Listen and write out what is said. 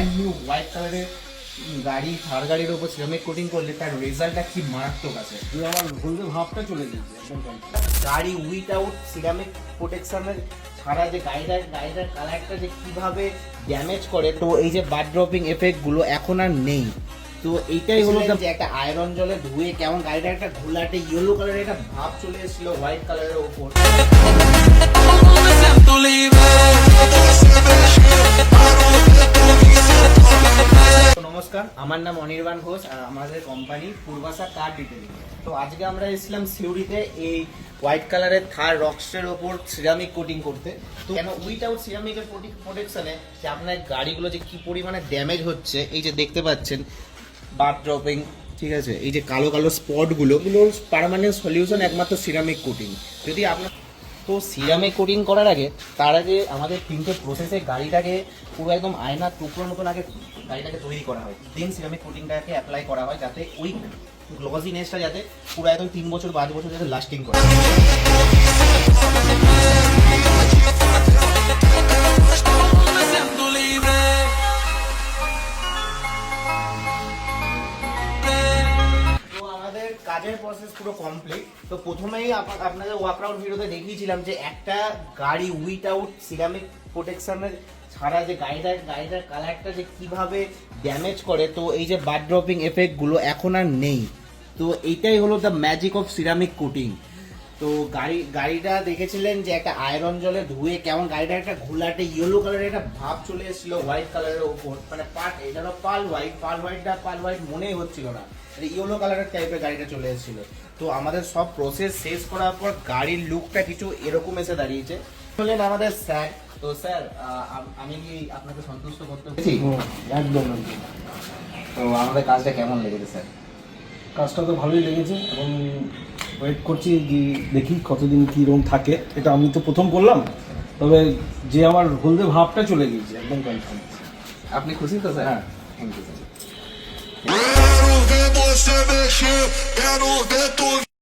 Brand new white কালারের গাড়ি, থার গাড়ির উপর সিরামিক কোটিং করলে তার রেজাল্টটা কি মারাত্মক আছে। আমার হলদে ভাবটা চলে গেছে একদম। গাড়ি উইথআউট সিরামিক প্রোটেকশনের ছাড়া যে গাড়িটার কালারটা যে কিভাবে ড্যামেজ করে, তো এই যে বাড ড্রপিং এফেক্টগুলো এখন আর নেই। তো এইটাই হলো যে একটা আয়রন জলে ধুয়ে কেমন গাড়িটা একটা ঘোলাটে ইয়েলো কালারের একটা ভাব চলে এসেছিল হোয়াইট কালারের ওপর। নমস্কার, আমার নাম অনির্বাণ ঘোষ আর আমাদের কোম্পানি পূর্বাশা কার ডিটেলিং। তো আজকে আমরা এসেছিলাম সিউড়িতে এই হোয়াইট কালারের থার রক্সের ওপর সিরামিক কোটিং করতে। তো কেন উইথআউট সিরামিকের প্রোটেকশনে যে আপনার গাড়িগুলো যে কি পরিমাণে ড্যামেজ হচ্ছে, এই যে দেখতে পাচ্ছেন বাদ ড্রপিং, ঠিক আছে, এই যে কালো কালো স্পটগুলো, এগুলোর পার্মানেন্ট সলিউশন একমাত্র সিরামিক কোটিং। যদি আপনার তো সিরামিক কোটিং করার আগে তার আগে আমাদের তিনটে প্রসেসে গাড়িটাকে পুরো একদম আয়নার টুকরোর মতন আগে গাড়িটাকে তৈরি করা হয়, দেন সিরামিক কোটিংটাকে অ্যাপ্লাই করা হয় যাতে ওই গ্লজিনেসটা যাতে পুরো একদম 3 বছর 5 বছর যাতে লাস্টিং করে। কাজের প্রসেস পুরো কমপ্লিট। তো প্রথমেই আপনাদের ওয়াকআউট ভিডিওতে দেখিয়েছিলাম যে একটা গাড়ি উইথআউট সিরামিক প্রোটেকশনের ছাড়া যে গাড়িটার কালারটা যে কিভাবে ড্যামেজ করে, তো এই যে বাড ড্রপিং এফেক্টগুলো এখন আর নেই। তো এইটাই হলো the magic of ceramic coating. তো গাড়িটা দেখেছিলেন যে একটা আয়রন জলে ধুয়ে কেমন গাড়িটা একটা ঘোলাটে ইয়েলো কালারের একটা ভাব চলে এসেছিল হোয়াইট কালারের ওপর, মানে এটারও পাল হোয়াইট মনেই হচ্ছিল না, ইয়েলো কালারের টাইপের গাড়িটা চলে এসেছিল। তো আমাদের সব প্রসেস শেষ করার পর গাড়ির লুকটা কিছু এরকম এসে দাঁড়িয়েছে। বললেন আমাদের স্যার, তো স্যার আমি কি আপনাকে সন্তুষ্ট করতে পেরেছি? একদম। তো আমাদের কাজটা কেমন লেগেছে স্যার? কাজটা তো ভালোই লেগেছে এবং ওয়েট করছি যে দেখি কতদিন কী রকম থাকে। এটা আমি তো প্রথম করলাম, তবে যে আমার হলদে ভাবটা চলে গিয়েছে একদম কনফার্ম। আপনি খুশি তো স্যার? হ্যাঁ, thank you sir. Quero ver você mexer, quero ver tu